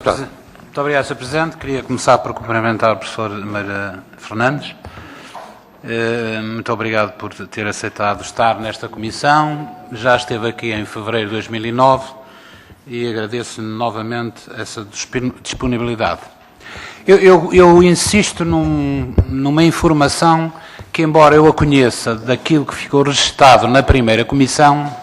Muito obrigado, Sr. Presidente. Queria começar por cumprimentar o professor Meira Fernandes. Muito obrigado por ter aceitado estar nesta comissão. Já esteve aqui em fevereiro de 2009 e agradeço novamente essa disponibilidade. Eu insisto numa informação que, embora eu a conheça daquilo que ficou registado na primeira comissão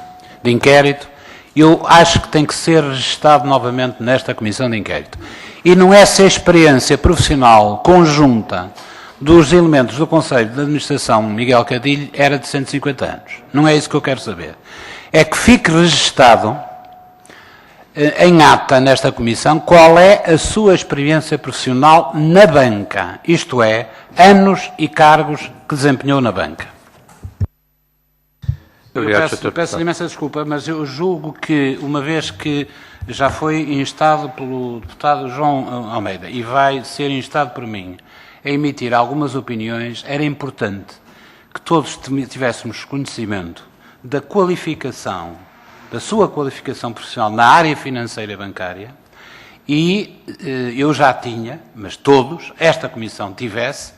de inquérito, eu acho que tem que ser registado novamente nesta comissão de inquérito. E não é se a experiência profissional conjunta dos elementos do Conselho de Administração Miguel Cadilho era de 150 anos. Não é isso que eu quero saber. É que fique registado em ata nesta comissão qual é a sua experiência profissional na banca, isto é, anos e cargos que desempenhou na banca. Peço imensa desculpa, mas eu julgo que, uma vez que já foi instado pelo deputado João Almeida e vai ser instado por mim a emitir algumas opiniões, era importante que todos tivéssemos conhecimento da qualificação, da sua qualificação profissional na área financeira e bancária, e eu já tinha, mas todos, esta comissão tivesse,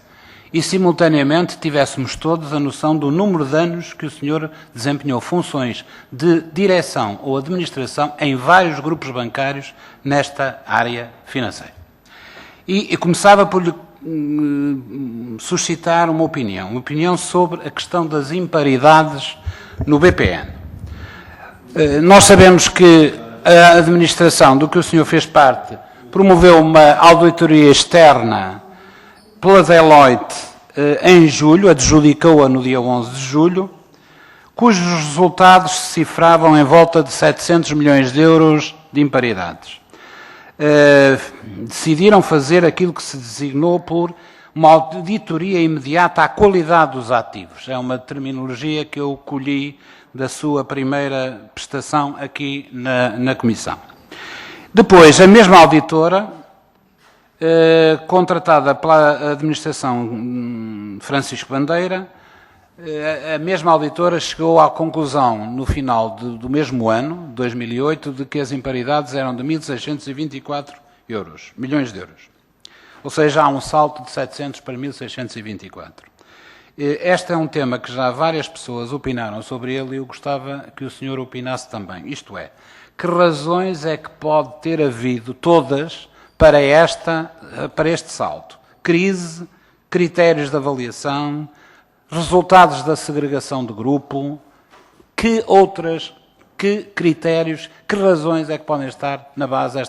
e simultaneamente tivéssemos todos a noção do número de anos que o senhor desempenhou funções de direção ou administração em vários grupos bancários nesta área financeira. E começava por lhe suscitar uma opinião sobre a questão das imparidades no BPN. Nós sabemos que a administração do que o senhor fez parte promoveu uma auditoria externa pela Deloitte em julho, adjudicou-a no dia 11 de julho, cujos resultados se cifravam em volta de 700 milhões de euros de imparidades. Decidiram fazer aquilo que se designou por uma auditoria imediata à qualidade dos ativos. É uma terminologia que eu colhi da sua primeira prestação aqui na Comissão. Depois, a mesma auditora, contratada pela administração Francisco Bandeira, a mesma auditora chegou à conclusão, no final do mesmo ano, 2008, de que as imparidades eram de 1.624 milhões de euros. Ou seja, há um salto de 700 para 1.624. Este é um tema que já várias pessoas opinaram sobre ele e eu gostava que o senhor opinasse também. Isto é, que razões é que pode ter havido todas para este salto? Crise, critérios de avaliação, resultados da segregação de grupo, que critérios, que razões é que podem estar na base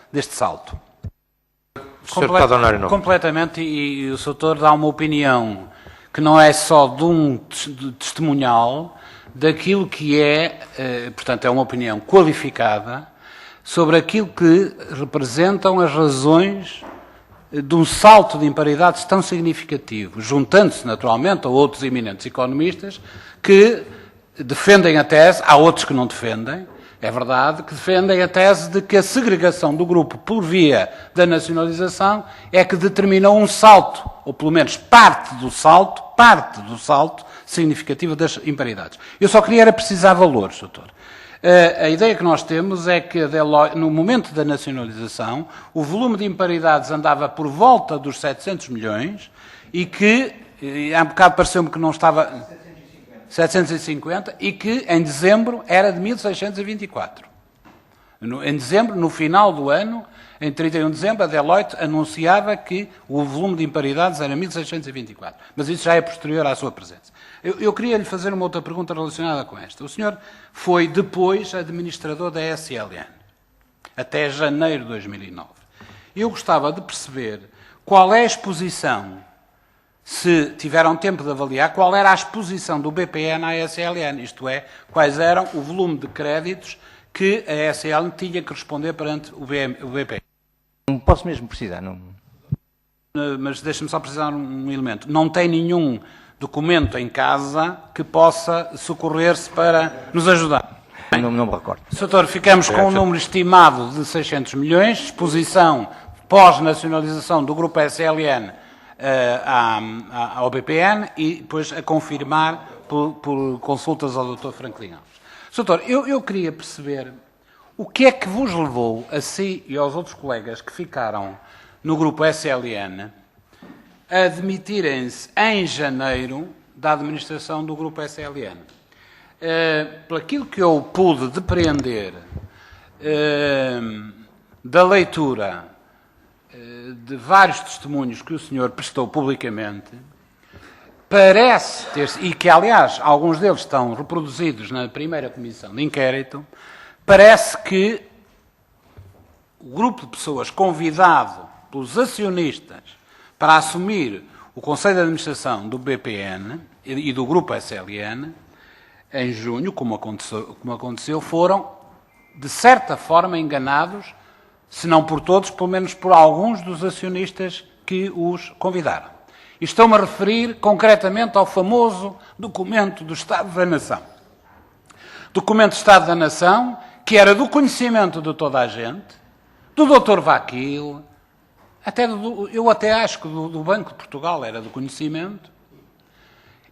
deste salto? Completamente, e o Sr. dá uma opinião que não é só de um testemunhal daquilo que portanto, é uma opinião qualificada sobre aquilo que representam as razões de um salto de imparidades tão significativo, juntando-se naturalmente a outros eminentes economistas que defendem a tese, há outros que não defendem, é verdade, que defendem a tese de que a segregação do grupo por via da nacionalização é que determinou um salto, ou pelo menos parte do salto significativo das imparidades. Eu só queria precisar valores, doutor. A ideia que nós temos é que, no momento da nacionalização, o volume de imparidades andava por volta dos 700 milhões e que, há um bocado pareceu-me que não estava... 750, e que em dezembro era de 1.624. Em dezembro, no final do ano, em 31 de dezembro, a Deloitte anunciava que o volume de imparidades era 1.624. Mas isso já é posterior à sua presença. Eu queria lhe fazer uma outra pergunta relacionada com esta. O senhor foi depois administrador da SLN, até janeiro de 2009. Eu gostava de perceber qual é a exposição, se tiveram tempo de avaliar, qual era a exposição do BPN à SLN, isto é, quais eram o volume de créditos que a SLN tinha que responder perante o BPN. Não posso mesmo precisar, não. Mas deixe-me só precisar um elemento. Não tem nenhum documento em casa que possa socorrer-se para nos ajudar. Não me recordo. Doutor, ficamos com um número estimado de 600 milhões, exposição pós-nacionalização do grupo SLN ao BPN e depois a confirmar por consultas ao Dr. Franklin Alves. Doutor, eu queria perceber O que é que vos levou, a si e aos outros colegas que ficaram no grupo SLN, a demitirem-se em janeiro da administração do grupo SLN? Por aquilo que eu pude depreender da leitura de vários testemunhos que o senhor prestou publicamente, parece ter, e que aliás alguns deles estão reproduzidos na primeira comissão de inquérito, parece que o grupo de pessoas convidado pelos acionistas para assumir o Conselho de Administração do BPN e do grupo SLN, em junho, como aconteceu, foram, de certa forma, enganados, se não por todos, pelo menos por alguns dos acionistas que os convidaram. E estou-me a referir concretamente ao famoso documento do Estado da Nação. Documento do Estado da Nação, que era do conhecimento de toda a gente, do Dr. Vaquil, eu até acho que do Banco de Portugal era do conhecimento,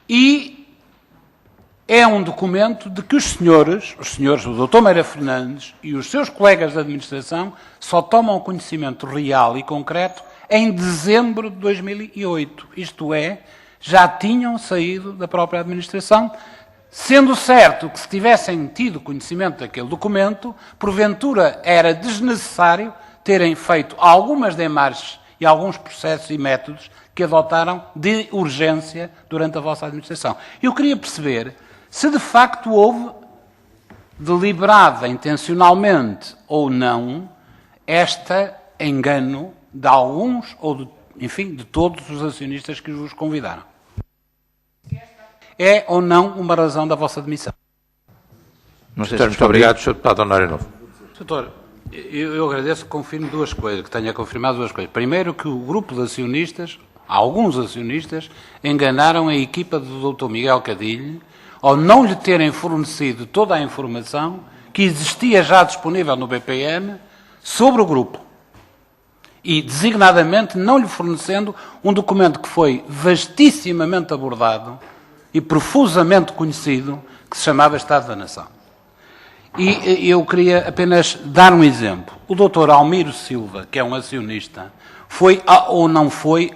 e é um documento de que os senhores, o Dr. Meira Fernandes e os seus colegas de administração, só tomam conhecimento real e concreto em dezembro de 2008. Isto é, já tinham saído da própria administração, sendo certo que se tivessem tido conhecimento daquele documento, porventura era desnecessário terem feito algumas demarches e alguns processos e métodos que adotaram de urgência durante a vossa administração. Eu queria perceber se de facto houve, deliberada, intencionalmente ou não, este engano de alguns ou, de todos os acionistas que vos convidaram. É ou não uma razão da vossa demissão? Não sei se muito obrigado, Sr. Deputado Honório Novo. Doutor, eu agradeço que confirme duas coisas, que tenha confirmado duas coisas. Primeiro, que o grupo de acionistas, alguns acionistas, enganaram a equipa do Dr. Miguel Cadilho ao não lhe terem fornecido toda a informação que existia já disponível no BPN sobre o grupo. E, designadamente, não lhe fornecendo um documento que foi vastissimamente abordado e profusamente conhecido, que se chamava Estado da Nação. E eu queria apenas dar um exemplo. O Dr. Almiro Silva, que é um acionista, foi ou não foi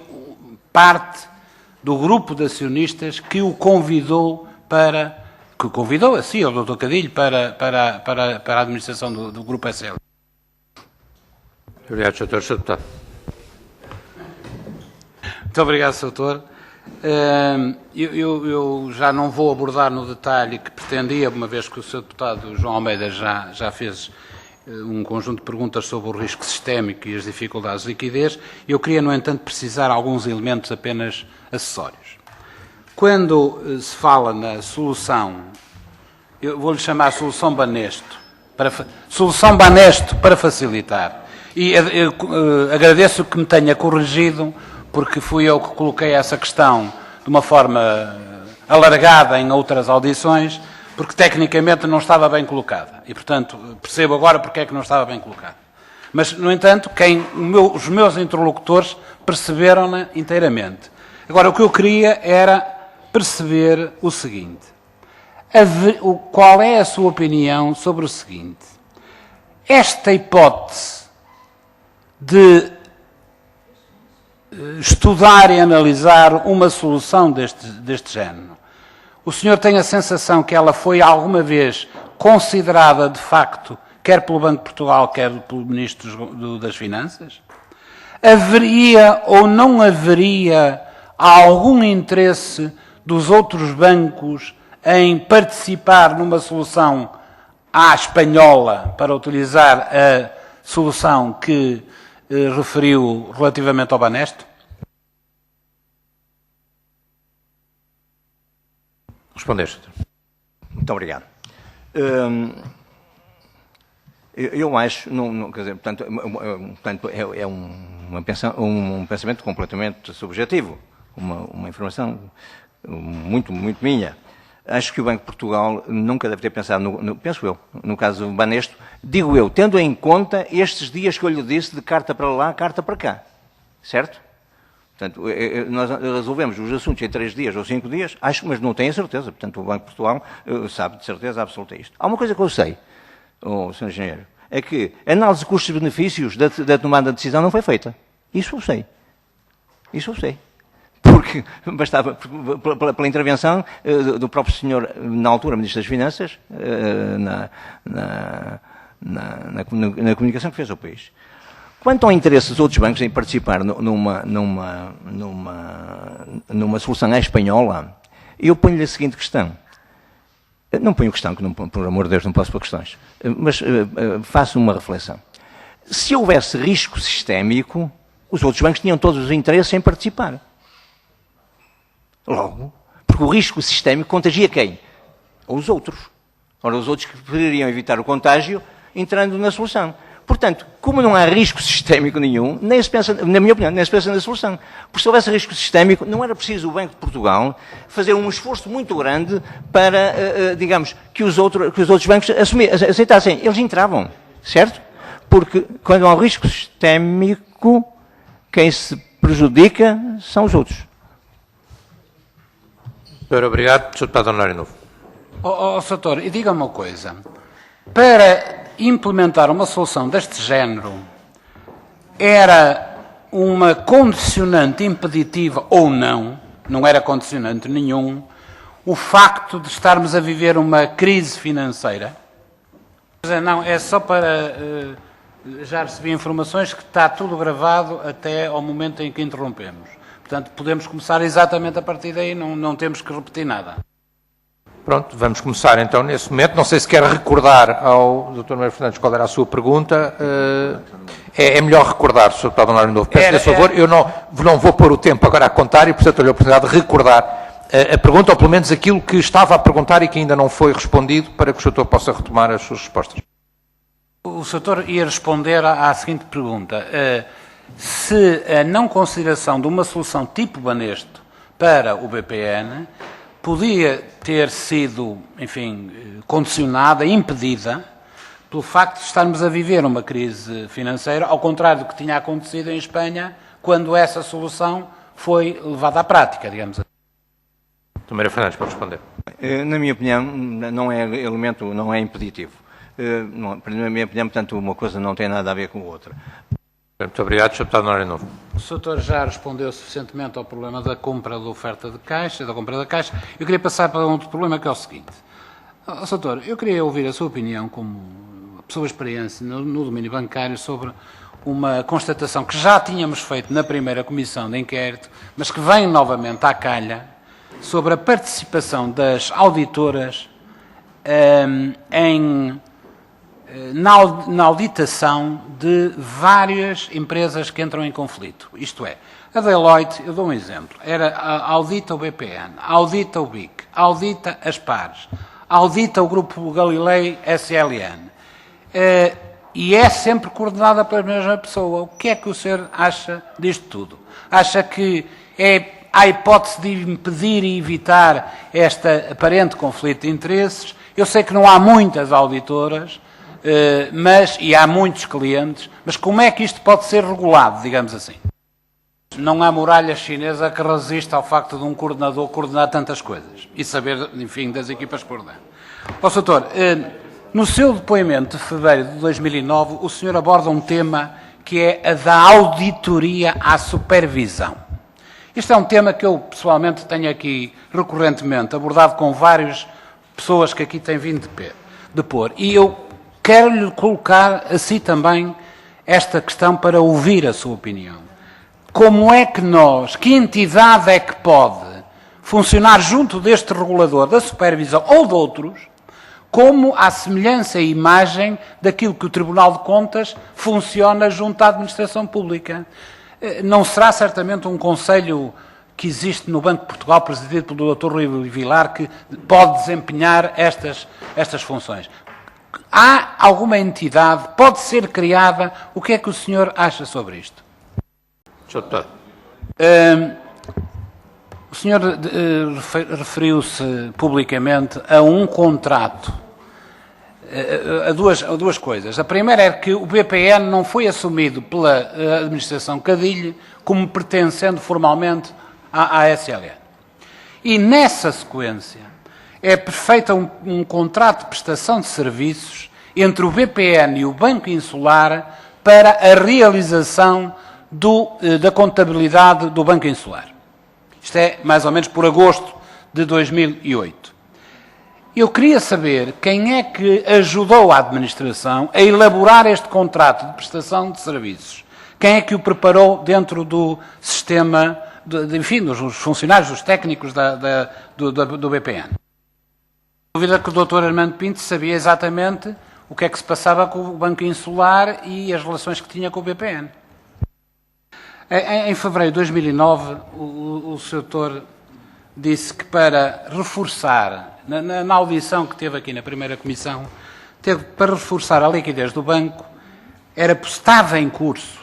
parte do grupo de acionistas que o convidou a si, ao Dr. Cadilho, para a administração do grupo SL. Obrigado, Sr. Deputado. Muito obrigado, Sr. Doutor. Eu já não vou abordar no detalhe que pretendia, uma vez que o Sr. Deputado João Almeida já fez um conjunto de perguntas sobre o risco sistémico e as dificuldades de liquidez. Eu queria, no entanto, precisar alguns elementos apenas acessórios. Quando se fala na solução, eu vou-lhe chamar solução Banesto, para facilitar. E agradeço que me tenha corrigido, porque fui eu que coloquei essa questão de uma forma alargada em outras audições, porque tecnicamente não estava bem colocada. E, portanto, percebo agora porque é que não estava bem colocada. Mas, no entanto, os meus interlocutores perceberam-na inteiramente. Agora, o que eu queria era perceber o seguinte. Qual é a sua opinião sobre o seguinte? Esta hipótese de estudar e analisar uma solução deste género, o senhor tem a sensação que ela foi alguma vez considerada de facto, quer pelo Banco de Portugal, quer pelo Ministro das Finanças? Haveria ou não haveria algum interesse dos outros bancos em participar numa solução à espanhola, para utilizar a solução que referiu relativamente ao Banesto? Responder, Sr. Muito obrigado. Eu acho, quer dizer, portanto é um pensamento completamente subjetivo, uma informação muito minha. Acho que o Banco de Portugal nunca deve ter pensado, penso eu, no caso do Banesto, digo eu, tendo em conta estes dias que eu lhe disse de carta para lá, carta para cá, certo? Portanto, nós resolvemos os assuntos em 3 dias ou 5 dias, acho, mas não tenho a certeza. Portanto, o Banco de Portugal sabe de certeza absoluta isto. Há uma coisa que eu sei, Sr. Engenheiro, é que a análise de custos-benefícios da tomada de decisão não foi feita. Isso eu sei. Isso eu sei. Porque bastava, pela intervenção do próprio senhor, na altura, Ministro das Finanças, na comunicação que fez ao país. Quanto ao interesse dos outros bancos em participar numa solução à espanhola, eu ponho-lhe a seguinte questão. Não ponho questão, que não, por amor de Deus não posso pôr questões, mas faço uma reflexão. Se houvesse risco sistémico, os outros bancos tinham todos os interesses em participar. Logo, porque o risco sistémico contagia quem? Os outros. Ora, os outros que poderiam evitar o contágio entrando na solução. Portanto, como não há risco sistémico nenhum, nem se pensa, na minha opinião, nem se pensa na solução. Porque se houvesse risco sistémico, não era preciso o Banco de Portugal fazer um esforço muito grande para, digamos, que os outros bancos aceitassem. Eles entravam, certo? Porque quando há um risco sistémico, quem se prejudica são os outros. Senhor, obrigado. Sr. Deputado Honorário Novo. Soutor, e diga-me uma coisa. Para implementar uma solução deste género, era uma condicionante impeditiva ou não, não era condicionante nenhum, o facto de estarmos a viver uma crise financeira? Não, é só para... já recebi informações que está tudo gravado até ao momento em que interrompemos. Portanto, podemos começar exatamente a partir daí, não temos que repetir nada. Pronto, vamos começar então nesse momento. Não sei se quer recordar ao Dr. Mário Fernandes qual era a sua pergunta. É melhor recordar, Sr. Deputado Honorário Novo. Peço-lhe a favor, eu não vou pôr o tempo agora a contar e, portanto, dou-lhe a oportunidade de recordar a pergunta, ou pelo menos aquilo que estava a perguntar e que ainda não foi respondido, para que o Sr. possa retomar as suas respostas. O Sr. ia responder à seguinte pergunta. Se a não consideração de uma solução tipo Banesto para o BPN podia ter sido, enfim, condicionada, impedida, pelo facto de estarmos a viver uma crise financeira, ao contrário do que tinha acontecido em Espanha, quando essa solução foi levada à prática, digamos assim. Dr. Mário Fernandes, pode responder. Na minha opinião, não é elemento, não é impeditivo. Na minha opinião, portanto, uma coisa não tem nada a ver com a outra. Muito obrigado, Sr. Deputado Honorário Novo. O Sr. já respondeu suficientemente ao problema da compra da oferta de caixa, da compra da caixa. Eu queria passar para um outro problema, que é o seguinte. Sr. eu queria ouvir a sua opinião, como pessoa de experiência no domínio bancário, sobre uma constatação que já tínhamos feito na primeira comissão de inquérito, mas que vem novamente à calha, sobre a participação das auditoras na auditação de várias empresas que entram em conflito. Isto é, a Deloitte, eu dou um exemplo, audita o BPN, audita o BIC, audita as PARs, audita o Grupo Galilei SLN. E é sempre coordenada pela mesma pessoa. O que é que o senhor acha disto tudo? Acha que há hipótese de impedir e evitar este aparente conflito de interesses? Eu sei que não há muitas auditoras, e há muitos clientes, mas como é que isto pode ser regulado, digamos assim? Não há muralha chinesa que resista ao facto de um coordenador coordenar tantas coisas e saber, enfim, das equipas que coordenam. Doutor, no seu depoimento de fevereiro de 2009, o senhor aborda um tema que é a da auditoria à supervisão. Este é um tema que eu, pessoalmente, tenho aqui recorrentemente abordado com várias pessoas que aqui têm vindo de pôr. E eu quero-lhe colocar a si também esta questão para ouvir a sua opinião. Como é que que entidade é que pode funcionar junto deste regulador da supervisão ou de outros, como à semelhança e imagem daquilo que o Tribunal de Contas funciona junto à administração pública? Não será certamente um conselho que existe no Banco de Portugal, presidido pelo Dr. Rui Vilar, que pode desempenhar estas funções? Há alguma entidade, pode ser criada? O que é que o senhor acha sobre isto? Sr. Deputado. O senhor referiu-se publicamente a um contrato, a duas coisas. A primeira é que o BPN não foi assumido pela administração Cadilho como pertencendo formalmente à SLN. E nessa sequência é perfeito um contrato de prestação de serviços entre o BPN e o Banco Insular para a realização da contabilidade do Banco Insular. Isto é mais ou menos por agosto de 2008. Eu queria saber quem é que ajudou a administração a elaborar este contrato de prestação de serviços. Quem é que o preparou dentro do sistema, enfim, dos funcionários, dos técnicos do BPN? A dúvida que o Dr. Armando Pinto sabia exatamente o que é que se passava com o Banco Insular e as relações que tinha com o BPN. Em fevereiro de 2009, o Sr. Doutor disse que para reforçar, na audição que teve aqui na primeira comissão, para reforçar a liquidez do banco, estava em curso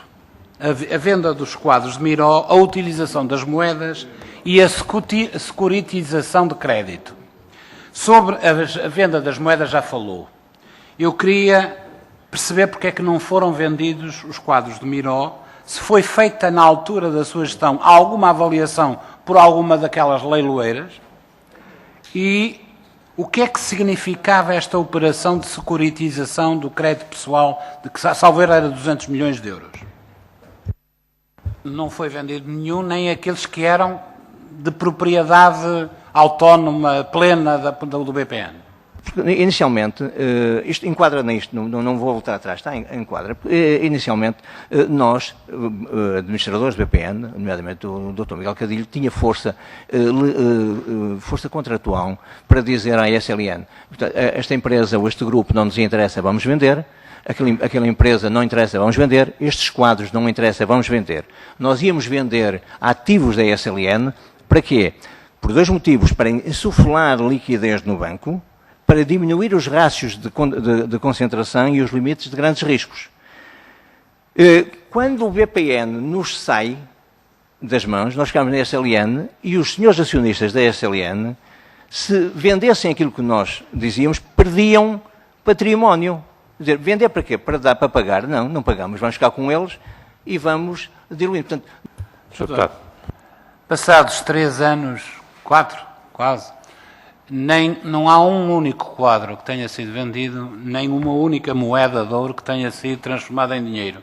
a venda dos quadros de Miró, a utilização das moedas e a securitização de crédito. Sobre a venda das moedas já falou. Eu queria perceber porque é que não foram vendidos os quadros de Miró, se foi feita na altura da sua gestão alguma avaliação por alguma daquelas leiloeiras e o que é que significava esta operação de securitização do crédito pessoal, de que, salvo erro, era 200 milhões de euros. Não foi vendido nenhum, nem aqueles que eram de propriedade autónoma, plena do BPN. Inicialmente, isto enquadra nisto, não vou voltar atrás, enquadra. Inicialmente, nós, administradores do BPN, nomeadamente o Dr. Miguel Cadilho, tinha força contratual para dizer à SLN, esta empresa ou este grupo não nos interessa, vamos vender, aquela empresa não interessa, vamos vender, estes quadros não interessa, vamos vender. Nós íamos vender ativos da SLN, para quê? Por dois motivos, para insuflar liquidez no banco, para diminuir os rácios de concentração e os limites de grandes riscos. Quando o BPN nos sai das mãos, nós ficamos na SLN e os senhores acionistas da SLN, se vendessem aquilo que nós dizíamos, perdiam património. Quer dizer, vender para quê? Para dar para pagar? Não, não pagamos. Vamos ficar com eles e vamos diluir. Portanto, passados 3 anos, 4, quase, não há um único quadro que tenha sido vendido, nem uma única moeda de ouro que tenha sido transformada em dinheiro.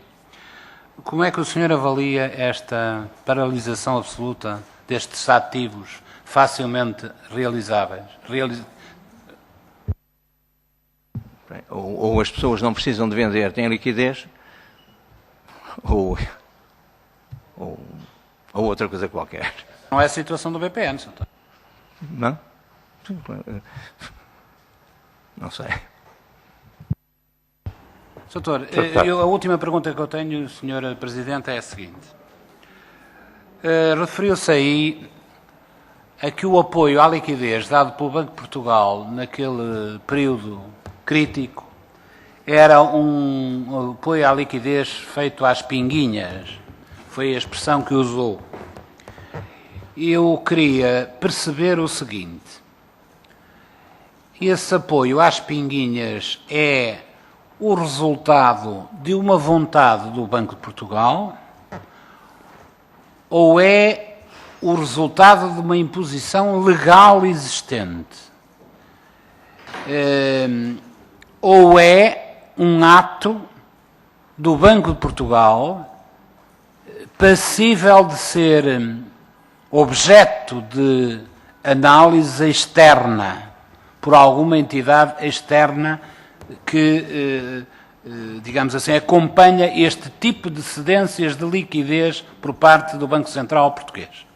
Como é que o senhor avalia esta paralisação absoluta destes ativos facilmente realizáveis? Ou as pessoas não precisam de vender, têm liquidez, ou outra coisa qualquer. Não é a situação do BPN, Sr. Não? Não sei. Doutor, a última pergunta que eu tenho, Sr. Presidente, é a seguinte. Referiu-se aí a que o apoio à liquidez dado pelo Banco de Portugal naquele período crítico era um apoio à liquidez feito às pinguinhas. Foi a expressão que usou. Eu queria perceber o seguinte. Esse apoio às pinguinhas é o resultado de uma vontade do Banco de Portugal ou é o resultado de uma imposição legal existente? Ou é um ato do Banco de Portugal passível de ser objeto de análise externa por alguma entidade externa que, digamos assim, acompanha este tipo de cedências de liquidez por parte do Banco Central Português?